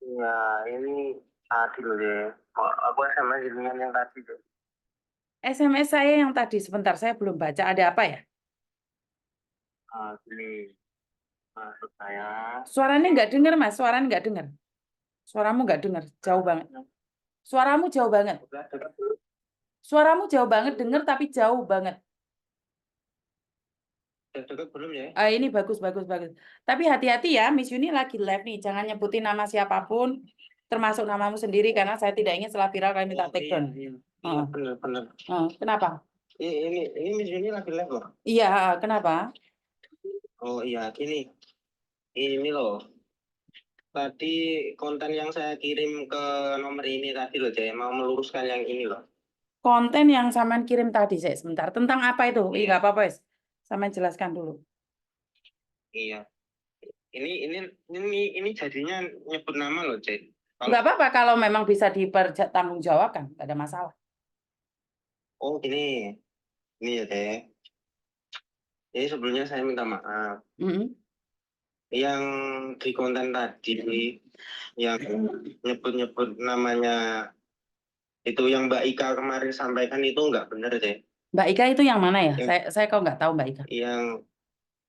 Ya, ini tadi loh deh. Aku SMS dengan yang tadi deh. SMS saya yang tadi, sebentar saya belum baca. Ada apa ya? Gini, maksud saya. Suaranya nggak dengar, Mas. Suaranya nggak dengar. Suaramu nggak dengar. Jauh banget. Suaramu jauh banget. Udah dekat, Suaramu jauh banget, dengar tapi jauh banget. udah dekat belum ya? Ini bagus, bagus, bagus. Tapi hati-hati ya, Miss Yuni lagi live nih. Jangan nyebutin nama siapapun, termasuk namamu sendiri, karena saya tidak ingin setelah viral kalian minta take Iya, down. iya. Iya, Heeh. benar-benar. Kenapa? Ini Miss Yuni lagi live loh. Iya, kenapa? Oh iya, gini. Ini loh. Tadi konten yang saya kirim ke nomor ini tadi loh, Jay. Mau meluruskan yang ini loh. Konten yang Saman kirim tadi, saya sebentar. Tentang apa itu? Iya, Iya, nggak apa-apa, wes. Saman jelaskan dulu. iya. Ini jadinya nyebut nama loh, Jay. Nggak Kalau apa-apa kalau memang bisa dipertanggungjawabkan, nggak ada masalah. gini, ini ya, Jay. Jadi sebelumnya saya minta maaf. Mm-mm. Yang di konten tadi, yang nyebut-nyebut namanya itu yang Mbak Ika kemarin sampaikan itu nggak benar, Jay. Mbak Ika itu yang mana ya? Yang, Saya kok nggak tahu Mbak Ika. yang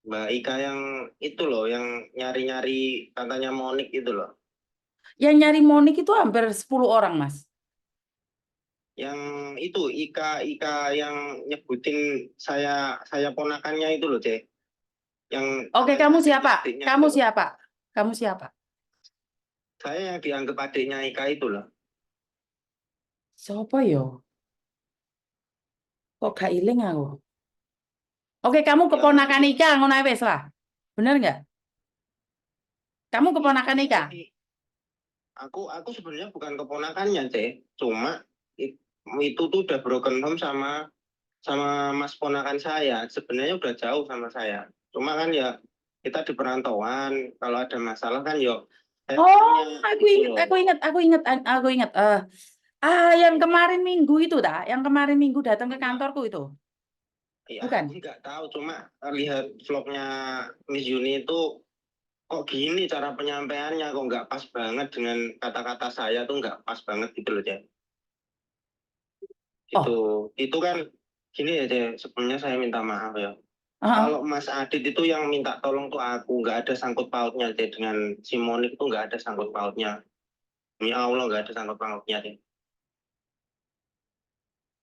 Mbak Ika yang itu loh, yang nyari-nyari katanya Monik itu loh. Yang nyari Monik itu hampir 10 orang, Mas. Yang itu Ika yang nyebutin saya ponakannya itu loh, Cek. Yang Oke, katanya kamu siapa? adiknya Kamu itu loh. siapa? Kamu siapa? Saya yang dianggap adiknya Ika itu loh. Siapa yo? Kok gak iling aku? Oke, kamu Yang keponakan Ika, ngono ae wis lah. Bener nggak? Kamu keponakan Ika? aku sebenarnya bukan keponakannya, Cek. Cuma itu tuh udah broken home sama sama mas ponakan saya. Sebenarnya udah jauh sama saya. Cuma kan ya kita di perantauan, kalau ada masalah kan yuk saya Oh, tanya aku gitu ingat, loh. aku ingat, aku ingat, aku ingat. Yang kemarin minggu itu dah, yang kemarin minggu datang ke kantorku itu, Ya, aku bukan? nggak tahu, cuma lihat vlognya Miss Yuni itu kok gini cara penyampaiannya, kok nggak pas banget dengan kata-kata saya tuh nggak pas banget gitu loh, Cek. Itu Oh, itu kan gini ya, Cek. Sebelumnya saya minta maaf ya. heeh. Kalau Mas Adit itu yang minta tolong tuh aku, nggak ada sangkut pautnya, Cek. Dengan si Monik itu nggak ada sangkut pautnya. Demi Allah nggak ada sangkut pautnya, Cek.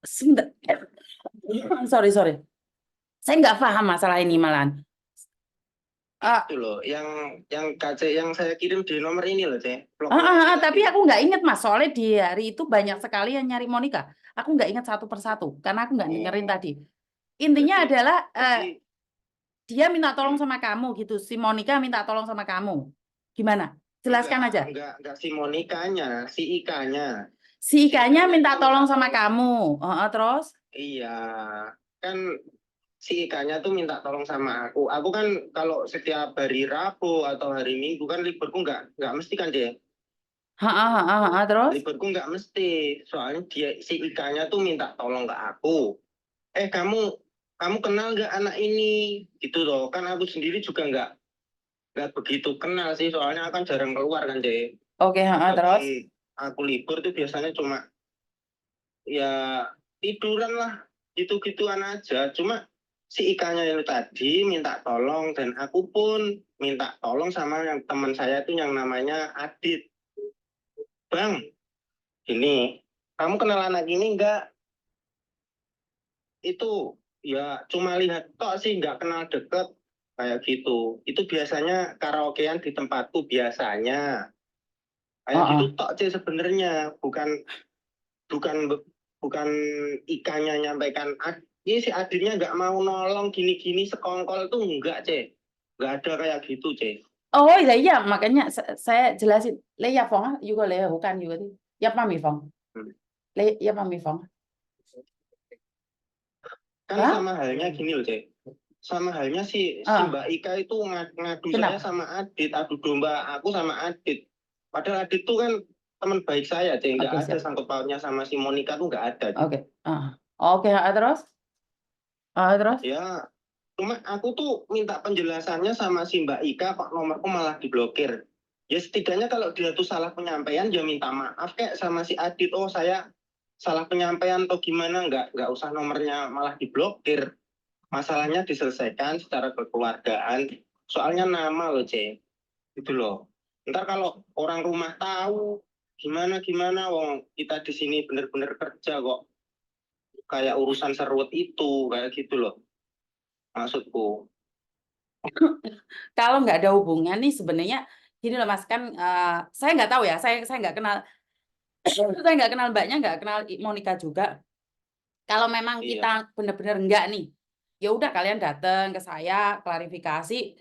Sebentar. Sorry, sorry. Saya nggak paham masalah ini malahan. Itu Ah, loh, yang KC yang saya kirim di nomor ini loh, Cek. Vlognya ini tadi tapi loh. aku nggak ingat Mas, soalnya di hari itu banyak sekali yang nyari Monica. Aku nggak ingat satu persatu, karena aku nggak dengerin Oh, tadi. Intinya jadi adalah jadi dia minta tolong hmm, sama kamu gitu. Si Monica minta tolong sama kamu. Gimana? Jelaskan enggak, aja. enggak si Monikanya, si Ikanya. Si Si Ikanya Ikanya minta itu minta tolong sama tolong. kamu. Terus? Iya, kan si Ikanya tuh minta tolong sama aku. Aku kan kalau setiap hari Rabu atau hari Minggu kan liburku nggak mesti kan dia. Terus? Liburku nggak mesti. Soalnya dia si Ikanya tuh minta tolong ke aku. Kamu kamu kenal nggak anak ini? Gitu loh. Kan aku sendiri juga nggak begitu kenal sih. Soalnya aku kan jarang keluar kan dia. Oke, Walaupun terus? aku libur tuh biasanya cuma ya tiduran lah gitu-gituan aja. Cuma si ikannya itu tadi minta tolong dan aku pun minta tolong sama yang teman saya itu yang namanya Adit. Bang, ini kamu kenal anak ini enggak? Itu ya cuma lihat tok sih, nggak kenal deket kayak gitu. Itu biasanya karaokean di tempatku biasanya kayak gitu Heeh. tok sih sebenarnya, bukan bukan bukan ikannya nyampaikan ini si adiknya nggak mau nolong gini-gini sekongkol itu enggak, Cek. Nggak ada kayak gitu, Cek. Oh iya, iya, makanya saya jelasin. Leia Phong, juga Leia bukan juga tuh. Ya Mami Phong. Hmm. Ya Mami Phong. Kan Hah? sama halnya gini loh, Cek. Sama halnya si Ah, Mbak Ika itu ngadu saya kenapa? sama Adit, adu domba aku sama Adit. Padahal Adit tuh kan teman baik saya, Cek. Nggak Oke, ada siap. sangkut pautnya sama si Monica tuh nggak ada, Cek. Oke. Oke, terus? Terus? Ya, cuma aku tuh minta penjelasannya sama si Mbak Ika kok nomorku malah diblokir. Ya setidaknya kalau dia tuh salah penyampaian, ya minta maaf kayak sama si Adit. Oh saya salah penyampaian atau gimana, nggak usah nomornya malah diblokir. Masalahnya diselesaikan secara kekeluargaan. Soalnya nama loh, C. Gitu loh. Ntar kalau orang rumah tahu gimana, wong kita di sini bener-bener kerja kok. Kayak urusan serwet itu, kayak gitu loh. Maksudku. Kalau nggak ada hubungan nih sebenarnya gini loh Mas, kan saya nggak tahu ya, saya nggak kenal saya nggak kenal Mbaknya, nggak kenal Monica juga. Kalau memang Iya, kita benar-benar enggak nih, ya udah kalian datang ke saya klarifikasi.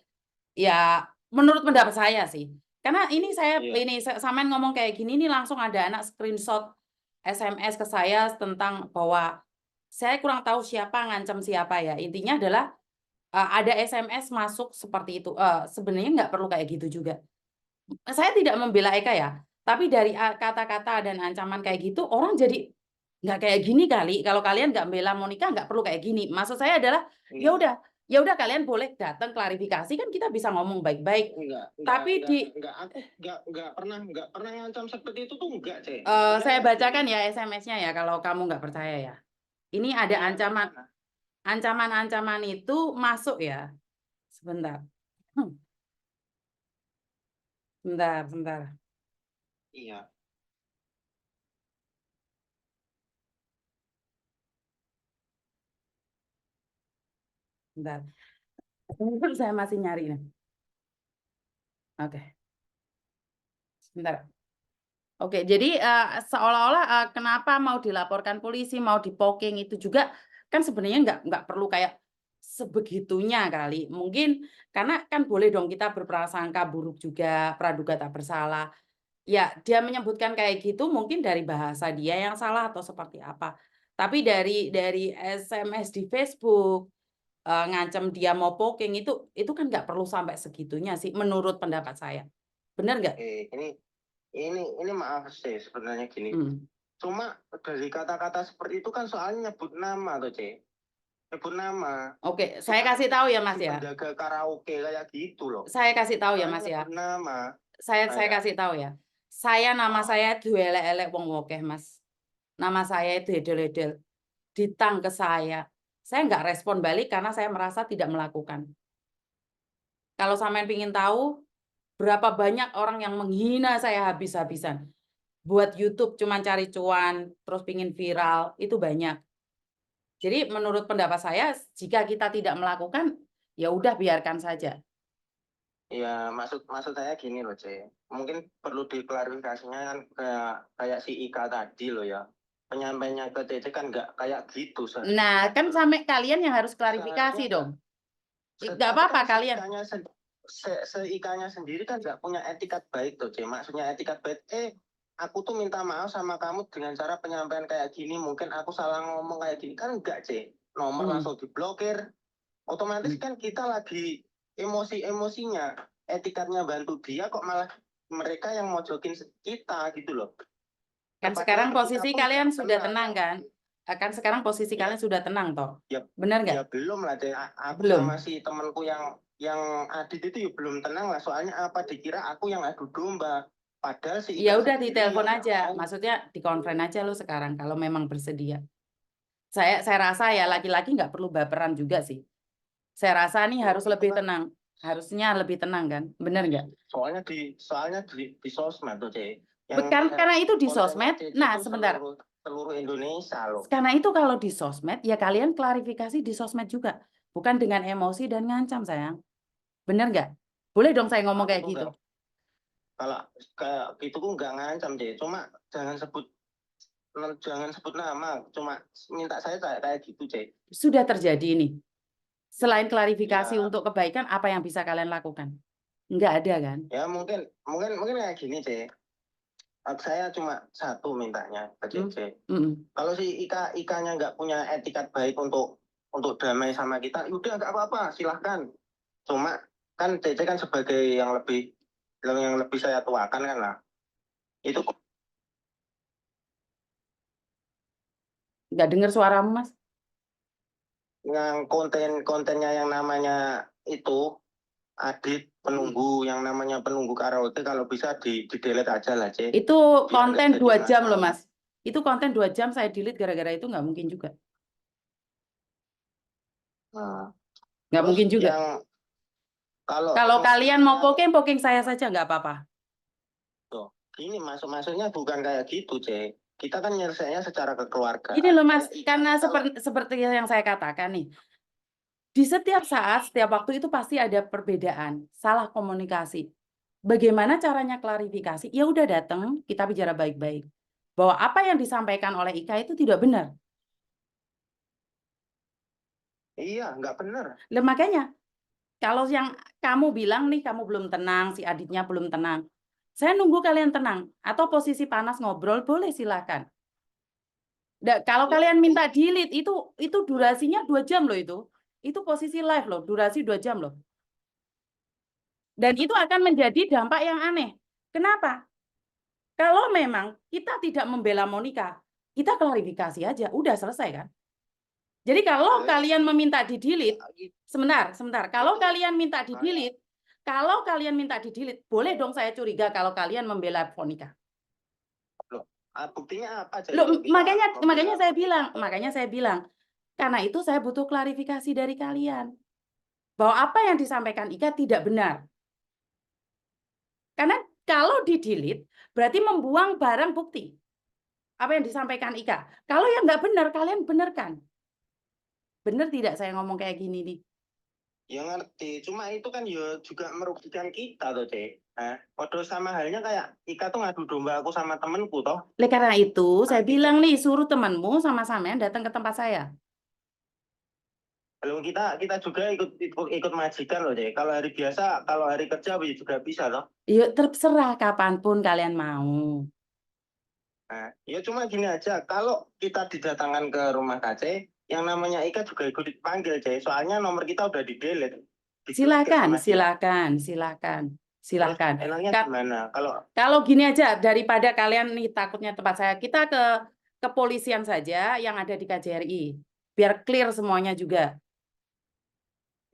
Ya menurut pendapat saya sih. Karena ini iya. Samen ngomong kayak gini nih langsung ada anak screenshot SMS ke saya tentang bahwa saya kurang tahu siapa ngancam siapa ya. Intinya adalah ada SMS masuk seperti itu. Sebenarnya nggak perlu kayak gitu juga. Saya tidak membela Eka ya, tapi dari kata-kata dan ancaman kayak gitu orang jadi nggak kayak gini kali. Kalau kalian nggak membela Monica nggak perlu kayak gini. Maksud saya adalah Enggak, ya udah kalian boleh datang klarifikasi kan kita bisa ngomong baik-baik. Tapi aku nggak pernah ngancam seperti itu tuh enggak, C. saya Sebenarnya bacakan ya SMS-nya ya kalau kamu nggak percaya ya. Ini ada iya, ancaman itu masuk ya. Sebentar. Hmm, sebentar. iya. Sebentar. Saya masih nyari nih. Oke, sebentar. Oke, jadi seolah-olah kenapa mau dilaporkan polisi, mau dipoking itu juga kan sebenarnya nggak perlu kayak sebegitunya kali. Mungkin karena kan boleh dong kita berprasangka buruk juga, praduga tak bersalah. Ya, dia menyebutkan kayak gitu mungkin dari bahasa dia yang salah atau seperti apa. Tapi dari SMS di Facebook ngancam dia mau poking itu kan nggak perlu sampai segitunya sih menurut pendapat saya. Benar nggak? Ini maaf sih sebenarnya gini. Hmm. Cuma dari kata-kata seperti itu kan soalnya nyebut nama tuh, C. Nyebut nama. Oke, saya Cuma kasih tahu ya Mas si ya. penjaga karaoke kayak gitu loh. Saya kasih tahu ya Soalnya Mas ya. nyebut nama. Saya Kayak, kasih tahu ya. Nama saya itu elek-elek wong wokeh Mas. Nama saya itu edel-edel. Ditang ke saya. Saya nggak respon balik karena saya merasa tidak melakukan. Kalau sampean pingin tahu berapa banyak orang yang menghina saya habis-habisan. Buat YouTube cuma cari cuan, terus pingin viral, itu banyak. Jadi menurut pendapat saya, jika kita tidak melakukan, ya udah biarkan saja. ya maksud saya gini loh, C. Mungkin perlu diklarifikasinya kan kayak si Ika tadi loh ya. Penyampainya ke CC kan nggak kayak gitu Nah, kan sampai kalian yang harus klarifikasi seharusnya nggak. dong. Nggak Tapi apa-apa kan kalian. seikanya sendiri kan nggak punya etikat baik tuh, C. Maksudnya etikat baik, aku tuh minta maaf sama kamu dengan cara penyampaian kayak gini. Mungkin aku salah ngomong kayak gini. Kan enggak, C. Nomor Hmm. langsung diblokir. Otomatis kan kita lagi emosinya. Etikatnya bantu dia kok malah mereka yang mojokin kita gitu loh. Kan Padahal sekarang kita posisi pun kalian nggak sudah kenal tenang ya. kan? Kan sekarang posisi Ya, kalian sudah tenang toh? ya, Benar nggak? ya belum lah, C. Aku sama Belum. si temanku yang Adit itu ya belum tenang lah. Soalnya apa dikira aku yang adu domba. Padahal si Ya Ika udah sendiri ditelepon yang nggak aja. mau. Maksudnya dikonfren aja lo sekarang kalau memang bersedia. Saya rasa ya laki-laki nggak perlu baperan juga sih. Saya rasa nih Oh, harus itu lebih kan tenang. Harusnya lebih tenang kan? Benar nggak? soalnya di sosmed tuh, C. Yang Bukan lihat karena itu di kontennya sosmed. CC Nah, tuh sebentar. seluruh seluruh Indonesia loh. Karena itu kalau di sosmed, ya kalian klarifikasi di sosmed juga. Bukan dengan emosi dan ngancam, sayang. Benar nggak? Boleh dong saya ngomong Aku kayak tuh gitu. nggak, kalau kayak gitu tuh nggak ngancam, C. Cuma jangan sebut nama. Cuma minta saya kayak gitu, C. Sudah terjadi ini. Selain klarifikasi Ya, untuk kebaikan, apa yang bisa kalian lakukan? Nggak ada kan? ya mungkin kayak gini, C. Saya cuma satu mintanya ke Hmm? CC. Mm-mm. Kalau si Ikanya nggak punya etikat baik untuk damai sama kita, udah nggak apa-apa, silahkan. Cuma kan CC kan sebagai yang lebih saya tuakan kan lah. Itu Nggak dengar suaramu, Mas? yang kontennya yang namanya itu Adit penunggu yang namanya penunggu karaoke kalau bisa di delete aja lah, C. Itu Biar konten nggak jadi 2 jam loh, masalah. Mas. Itu konten 2 jam saya delete gara-gara itu nggak mungkin juga. Nah, Nggak terus mungkin juga. yang kalau Kalau kalian mau misalnya poking saya saja nggak apa-apa. tuh, ini masuknya bukan kayak gitu, C. Kita kan nyelesainya secara Ini kekeluargaan. loh, Mas, karena Kalau seperti yang saya katakan nih, di setiap saat, setiap waktu itu pasti ada perbedaan, salah komunikasi. Bagaimana caranya klarifikasi? Ya udah datang, kita bicara baik-baik. Bahwa apa yang disampaikan oleh Ika itu tidak benar. iya, nggak benar. Lah makanya, kalau yang kamu bilang nih, kamu belum tenang, si adiknya belum tenang. Saya nunggu kalian tenang. Atau posisi panas ngobrol, boleh silakan. Kalau Ya, kalian minta delete, itu durasinya 2 jam loh itu. Itu posisi live loh, durasi 2 jam loh. Dan itu akan menjadi dampak yang aneh. Kenapa? Kalau memang kita tidak membela Monica, kita klarifikasi aja, udah selesai kan? Jadi kalau kalian meminta di-delete, sebentar. Kalau kalian minta di-delete, boleh dong saya curiga kalau kalian membela Monica. buktinya apa aja Loh, kalau kita makanya membela saya bilang, karena itu saya butuh klarifikasi dari kalian. Bahwa apa yang disampaikan Ika tidak benar. Karena kalau di-delete, berarti membuang barang bukti. Apa yang disampaikan Ika. Kalau yang nggak benar, kalian benarkan. Benar tidak saya ngomong kayak gini nih? Ya ngerti, cuma itu kan ya juga merugikan kita tuh, C. Nah, waduh sama halnya kayak Ika tuh ngadu domba aku sama temenku toh. Oleh karena itu, saya Nanti bilang nih, suruh temanmu sama-sama datang ke tempat saya. belum kita juga ikut majikan loh, C. Kalau hari biasa, kalau hari kerja juga bisa loh. Yuk, terserah kapanpun kalian mau. Nah, ya cuma gini aja, kalau kita didatangkan ke rumah KC, yang namanya Ika juga ikut dipanggil, C. Soalnya nomor kita udah di-delete. Diblokir Silakan, sama dia. Terus silakan. enaknya gimana? Kalau gini aja, daripada kalian nih takutnya tempat saya, kita ke kepolisian saja yang ada di KJRI. Biar clear semuanya juga.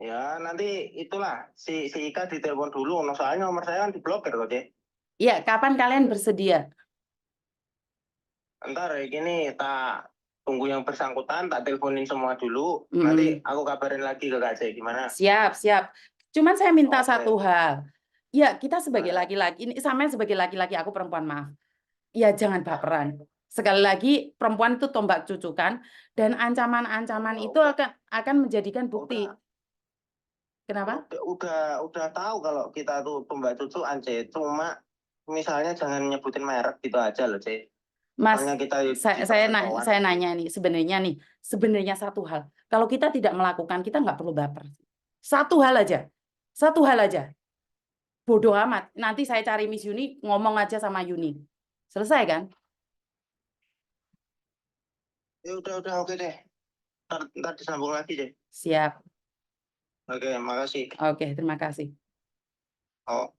Ya nanti itulah si Ika ditelepon dulu, soalnya nomor saya kan diblokir kok, C. Iya, kapan kalian bersedia? Ntar gini tak tunggu yang bersangkutan, tak teleponin semua dulu. Mm-mm. Nanti aku kabarin lagi ke KC gimana. Siap. Cuman saya minta Oke. satu hal. Ya, kita sebagai Nah, laki-laki, ini sama sebagai laki-laki, aku perempuan, maaf. Ya, jangan baperan. Sekali lagi, perempuan itu tombak cucukan, dan ancaman-ancaman itu akan menjadikan bukti. Kenapa? udah tahu kalau kita tuh tombak cucuan, C. Cuma misalnya jangan nyebutin merek gitu aja loh, C. Mas, Soalnya kita saya nanya nih, sebenarnya satu hal. Kalau kita tidak melakukan, kita nggak perlu baper. Satu hal aja. Bodoh amat. Nanti saya cari Miss Yuni, ngomong aja sama Yuni. Selesai kan? Ya udah oke deh. Ntar disambung lagi deh. Siap. Oke, makasih. Oke, terima kasih. Oh.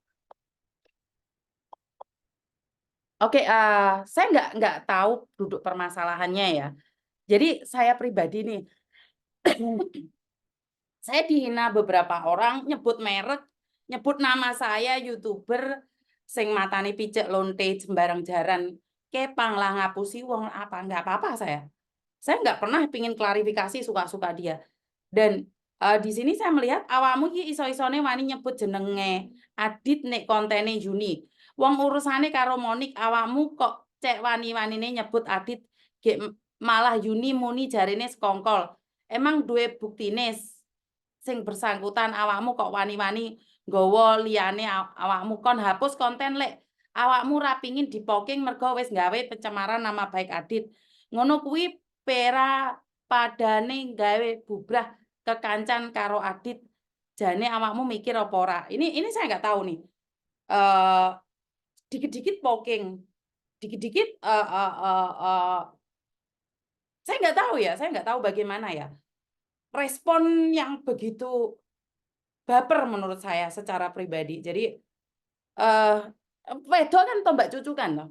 Oke, saya nggak tahu duduk permasalahannya ya. Jadi saya pribadi nih, saya dihina beberapa orang, nyebut merek, nyebut nama saya YouTuber, sing matane picek lonte sembarang jaran, kepang lah ngapusi wong apa nggak apa-apa saya. Saya nggak pernah pingin klarifikasi suka-suka dia. Dan di sini saya melihat awakmu iki iso-isone wani nyebut jenenge Adit nek kontene Yuni. Wong urusane karo Monik, awakmu kok cek wani-wanine nyebut Adit, malah Yuni muni jarine sekongkol. Emang duwe buktine sing bersangkutan, awakmu kok wani-wani nggawa liyane awakmu, kon hapus konten lek awakmu ra pingin dipoking mergo wis gawe pencemaran nama baik Adit. Ngono kuwi pera padane gawe bubrah kekancan karo Adit. Jane awakmu mikir apa ora? Ini saya nggak tahu nih. Dikit-dikit poking, dikit-dikit saya nggak tahu bagaimana ya. Respon yang begitu baper menurut saya secara pribadi. Jadi wedok kan tombak cucukan loh.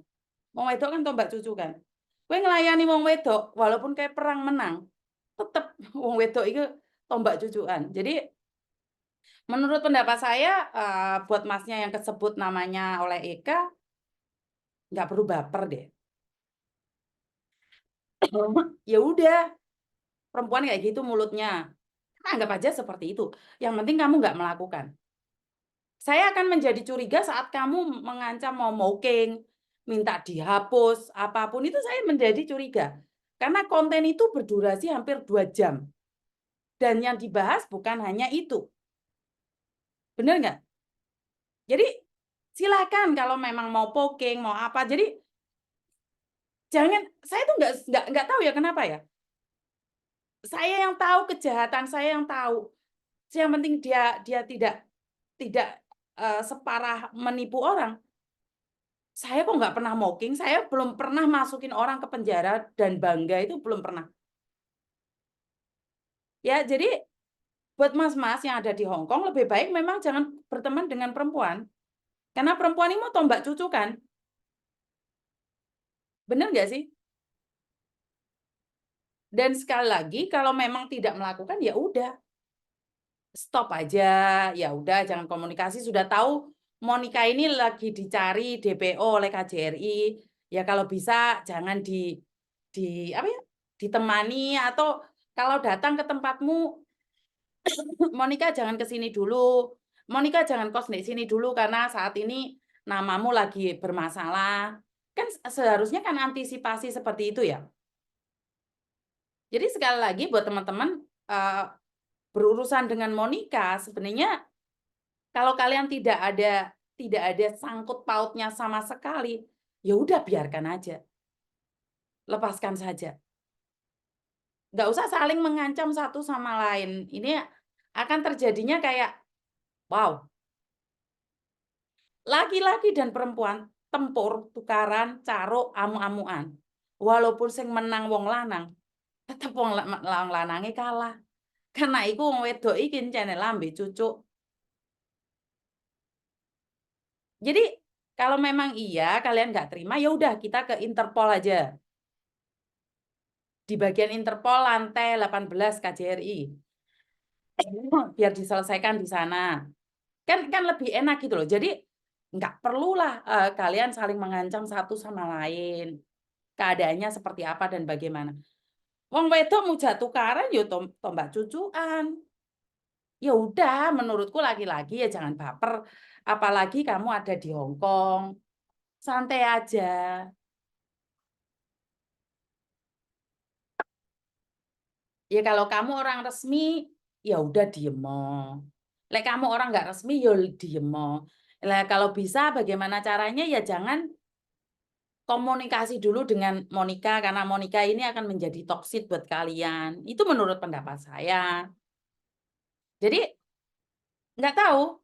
Wong wedok kan tombak cucukan. Kowe nglayani wong wedok walaupun kayak perang menang, tetep wong wedok itu tombak cucukan. Jadi Menurut pendapat saya, buat Masnya yang kesebut namanya oleh Eka, nggak perlu baper deh. Ya udah, perempuan kayak gitu mulutnya. Anggap aja seperti itu. Yang penting kamu nggak melakukan. Saya akan menjadi curiga saat kamu mengancam mau mocking, minta dihapus, apapun itu saya menjadi curiga. Karena konten itu berdurasi hampir 2 jam. Dan yang dibahas bukan hanya itu. Benar nggak? Jadi silakan kalau memang mau poking, mau apa. Jadi jangan, saya tuh nggak tahu ya kenapa ya. Saya yang tahu kejahatan, saya yang tahu. Yang penting dia tidak separah menipu orang. Saya kok nggak pernah mocking, saya belum pernah masukin orang ke penjara dan bangga itu belum pernah. Ya, jadi buat mas-mas yang ada di Hong Kong lebih baik memang jangan berteman dengan perempuan. Karena perempuan ini mau tombak cucu kan? Bener nggak sih? Dan sekali lagi kalau memang tidak melakukan ya udah, stop aja. Ya udah jangan komunikasi, sudah tahu Monica ini lagi dicari DPO oleh KJRI. Ya kalau bisa jangan di apa ya? Ditemani atau kalau datang ke tempatmu Monica jangan ke sini dulu. Monica jangan kos di sini dulu karena saat ini namamu lagi bermasalah. Kan seharusnya kan antisipasi seperti itu ya. Jadi sekali lagi buat teman-teman berurusan dengan Monica sebenarnya kalau kalian tidak ada sangkut pautnya sama sekali, ya udah biarkan aja. Lepaskan saja. Nggak usah saling mengancam satu sama lain. Ini akan terjadinya kayak wow, laki-laki dan perempuan tempur, tukaran, caruk, amu-amuan. Walaupun sing menang wong lanang, tetep wong lanange kalah. Karena iku wong wedok iki encene lambe cucuk. Jadi kalau memang iya kalian nggak terima, ya udah kita ke Interpol aja. Di bagian Interpol lantai 18 KJRI. Biar diselesaikan di sana. Kan lebih enak gitu loh. Jadi nggak perlulah kalian saling mengancam satu sama lain. Keadaannya seperti apa dan bagaimana. Wong wedok mujak tukaran yo tombak cucuan. Ya udah, menurutku laki-laki ya jangan baper. Apalagi kamu ada di Hong Kong. Santai aja. Ya kalau kamu orang resmi, ya udah diem. Lek kamu orang nggak resmi, ya diem. Lah kalau bisa bagaimana caranya ya jangan komunikasi dulu dengan Monica karena Monica ini akan menjadi toksik buat kalian. Itu menurut pendapat saya. Jadi nggak tahu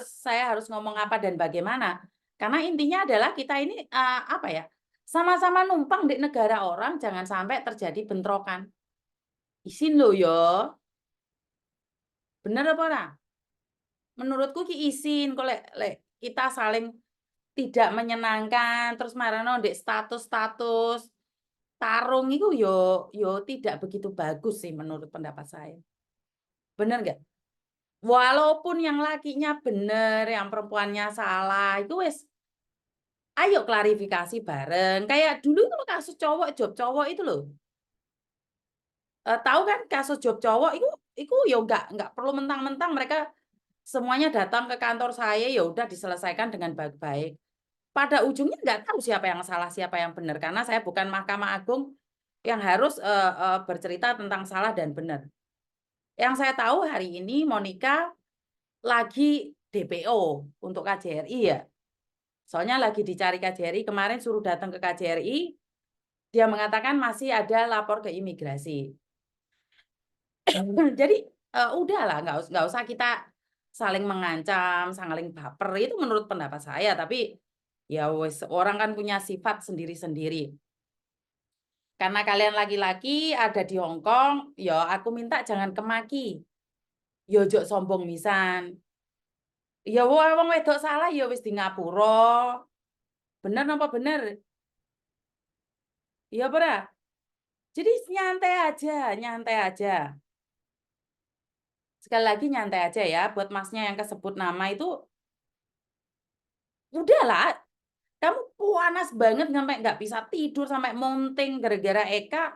saya harus ngomong apa dan bagaimana. Karena intinya adalah kita ini apa ya? Sama-sama numpang di negara orang, jangan sampai terjadi bentrokan. Isin lo yo, bener apa ora? Menurutku ki isin kalau kita saling tidak menyenangkan terus marano ndek status-status tarung itu yo tidak begitu bagus sih menurut pendapat saya. Bener nggak? Walaupun yang lakinya bener, yang perempuannya salah, itu wes ayo klarifikasi bareng. Kayak dulu itu kasus job cowok itu loh. Tahu kan kasus job cowok itu ya nggak perlu mentang-mentang mereka semuanya datang ke kantor saya ya udah diselesaikan dengan baik-baik. Pada ujungnya nggak tahu siapa yang salah, siapa yang benar karena saya bukan Mahkamah Agung yang harus bercerita tentang salah dan benar. Yang saya tahu hari ini Monica lagi DPO untuk KJRI ya. Soalnya lagi dicari KJRI, kemarin suruh datang ke KJRI, dia mengatakan masih ada lapor ke imigrasi. Jadi udahlah, nggak usah kita saling mengancam, saling baper. Itu menurut pendapat saya, tapi ya wes orang kan punya sifat sendiri-sendiri. Karena kalian laki-laki ada di Hong Kong, ya aku minta jangan kemaki. Ya ojo sombong misan. Ya wong wedok salah ya wis di ngapura. Bener apa bener? Iya ora? Jadi nyantai aja, nyantai aja. Sekali lagi nyantai aja ya, buat masnya yang kesebut nama itu, udahlah, kamu panas banget sampai nggak bisa tidur, sampai monting gara-gara Eka,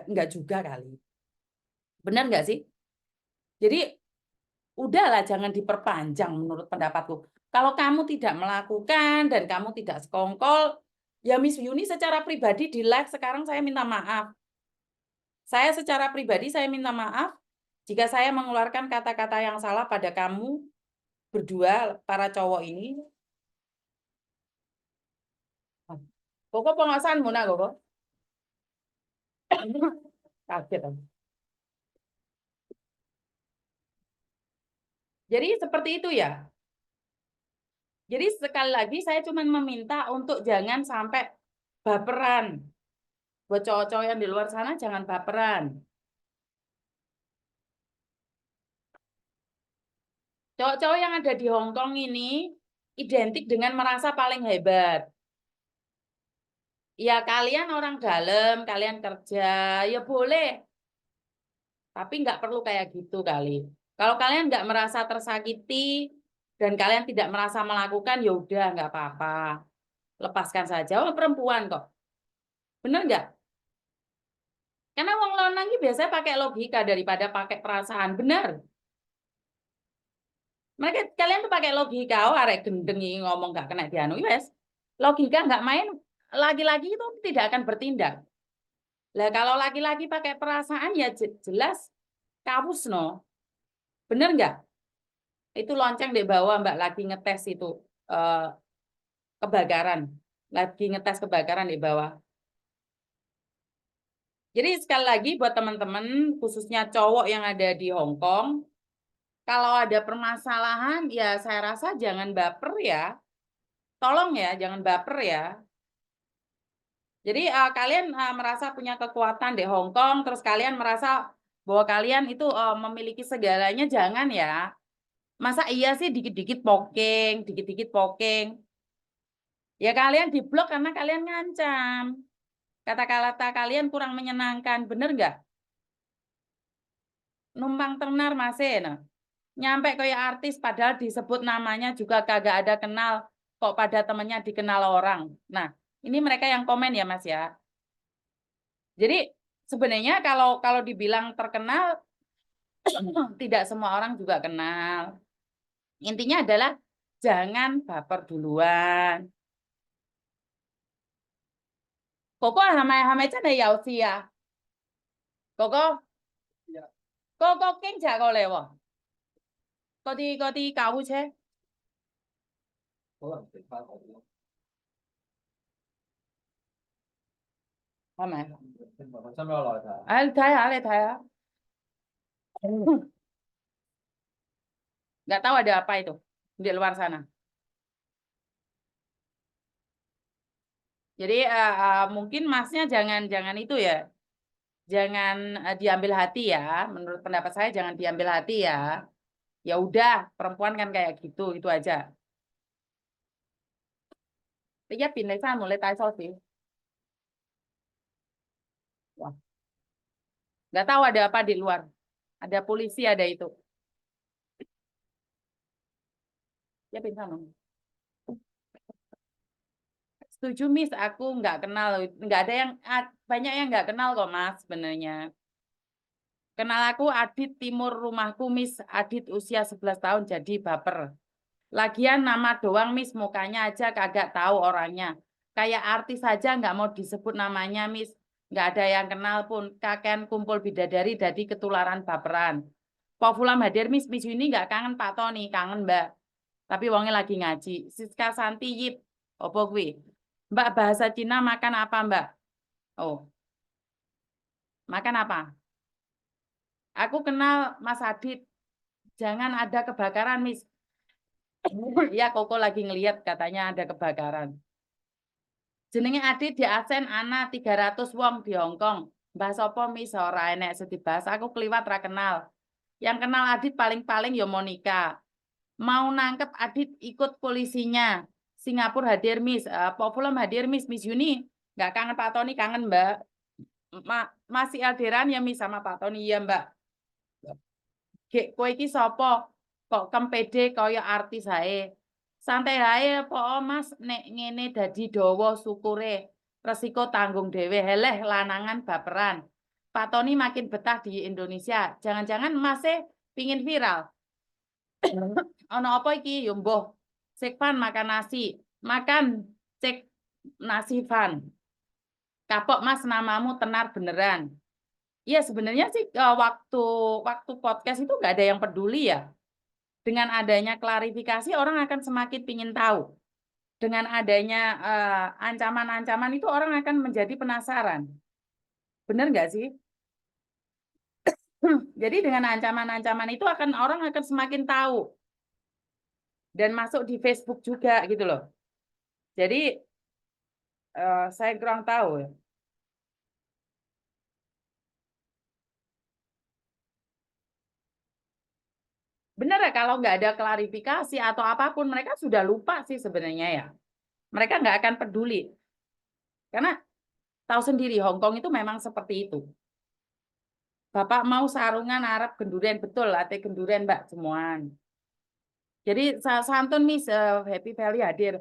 enggak juga kali. Benar nggak sih? Jadi udahlah, jangan diperpanjang menurut pendapatku. Kalau kamu tidak melakukan dan kamu tidak sekongkol, ya Miss Yuni secara pribadi di live sekarang saya minta maaf. Saya secara pribadi saya minta maaf jika saya mengeluarkan kata-kata yang salah pada kamu berdua, para cowok ini. Koko pengasahan Muna, Koko. Kaget aku. Jadi seperti itu ya. Jadi sekali lagi saya cuma meminta untuk jangan sampai baperan. Buat cowok-cowok yang di luar sana jangan baperan. Cowok-cowok yang ada di Hong Kong ini identik dengan merasa paling hebat. Ya kalian orang dalam, kalian kerja, ya boleh. Tapi nggak perlu kayak gitu kali. Kalau kalian nggak merasa tersakiti dan kalian tidak merasa melakukan, ya udah nggak apa-apa. Lepaskan saja. Oh, perempuan kok. Bener nggak? Karena wong lanang ini biasanya pakai logika daripada pakai perasaan. Bener. Mereka kalian tuh pakai logika. Oh, arek gendeng ini ngomong nggak kena dianu. Yes. Logika nggak main. Laki-laki itu tidak akan bertindak. Lah kalau laki-laki pakai perasaan ya jelas kawus no. Bener nggak? Itu lonceng di bawah Mbak lagi ngetes itu kebakaran. Lagi ngetes kebakaran di bawah. Jadi sekali lagi buat teman-teman khususnya cowok yang ada di Hong Kong, kalau ada permasalahan ya saya rasa jangan baper ya. Tolong ya jangan baper ya. Jadi kalian merasa punya kekuatan di Hong Kong, terus kalian merasa bahwa kalian itu memiliki segalanya, jangan ya. Masa iya sih dikit-dikit poking, dikit-dikit poking. Ya kalian diblok karena kalian ngancam. Kata-kata kalian kurang menyenangkan, bener nggak? Numpang tenar masih, nah. Nyampe kayak artis padahal disebut namanya juga kagak ada kenal, kok pada temennya dikenal orang. Nah, ini mereka yang komen ya Mas ya. Jadi sebenarnya kalau dibilang terkenal, tidak semua orang juga kenal. Intinya adalah jangan baper duluan. Koko hame cana ya usia. Koko, koko kinh chả có lẽ喎. Có đi cầu chứ. 可能食翻好咯。係咪？你問身邊有內睇？你睇下。Nggak tahu ada apa itu di luar sana. Jadi mungkin masnya jangan itu ya, jangan diambil hati ya. Menurut pendapat saya jangan diambil hati ya. Ya udah, perempuan kan kayak gitu, itu aja. Dia pindah sana mulai tahu sih. Wah, nggak tahu ada apa di luar. Ada polisi, ada itu. Dia pindah sana. Setuju Miss, aku nggak kenal, nggak ada yang banyak yang nggak kenal kok Mas sebenarnya. Kenal aku Adit timur rumahku Miss, Adit usia 11 tahun jadi baper. Lagian nama doang Miss, mukanya aja kagak tahu orangnya. Kayak artis saja nggak mau disebut namanya Miss, nggak ada yang kenal pun. Kakek kumpul bidadari jadi ketularan baperan. Pak Fulam hadir Miss, Miss ini nggak kangen Pak Tony, kangen Mbak. Tapi wongnya lagi ngaji. Siska Santi Yip, opo kuwi? Mbak bahasa Cina makan apa Mbak? Oh, makan apa? Aku kenal Mas Adit. Jangan ada kebakaran, Miss. Ya, Koko lagi ngeliat katanya ada kebakaran. Jenenge Adit di Asen ana 300 wong di Hong Kong. Mbah sopo Miss ora enek sedibahas. Aku kliwat ra kenal. Yang kenal Adit paling-paling ya Monica. Mau nangkep Adit ikut polisinya. Singapura hadir Miss. Pak Fulem hadir Miss. Miss Yuni. Nggak kangen Pak Tony, kangen Mbak. Masih alderan ya Miss sama Pak Tony ya Mbak. Gek kowe iki sapa? Kok kempede kaya artis ae. Santai ae apa Mas nek ngene dadi dawa syukure. Resiko tanggung dhewe. Heleh lanangan baperan. Pak Tony makin betah di Indonesia. Jangan-jangan Masnya pingin viral. Ono apa iki? Yo mbuh. Sekvan makan nasi. Makan cek nasi Van. Kapok Mas namamu tenar beneran. Iya sebenarnya sih waktu podcast itu nggak ada yang peduli ya. Dengan adanya klarifikasi orang akan semakin pingin tahu. Dengan adanya ancaman-ancaman itu orang akan menjadi penasaran. Benar nggak sih? Jadi dengan ancaman-ancaman itu orang akan semakin tahu. Dan masuk di Facebook juga gitu loh. Jadi saya kurang tahu ya. Benar ya kalau nggak ada klarifikasi atau apapun mereka sudah lupa sih sebenarnya ya. Mereka nggak akan peduli. Karena tahu sendiri Hong Kong itu memang seperti itu. Bapak mau sarungan Arab gendurian betul, ate gendurian Mbak semuaan. Jadi santun Miss Happy Valley hadir.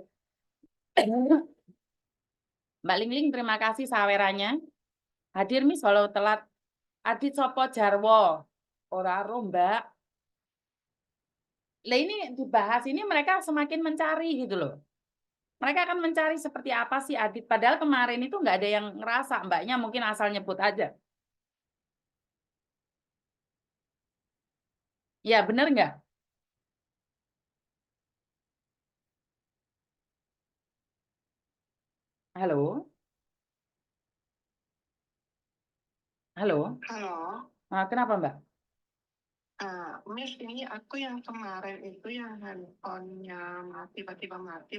Mbak Lingling terima kasih sawerannya. Hadir Miss walau telat. Adit Sopo Jarwo. Ora ro Mbak. Lah ini dibahas ini mereka semakin mencari gitu loh. Mereka akan mencari seperti apa sih Adit. Padahal kemarin itu nggak ada yang ngerasa. Mbaknya mungkin asal nyebut aja. Ya bener nggak? Halo? Halo? Halo, Kenapa Mbak? Miss, ini aku yang kemarin itu yang handphonenya tiba-tiba mati.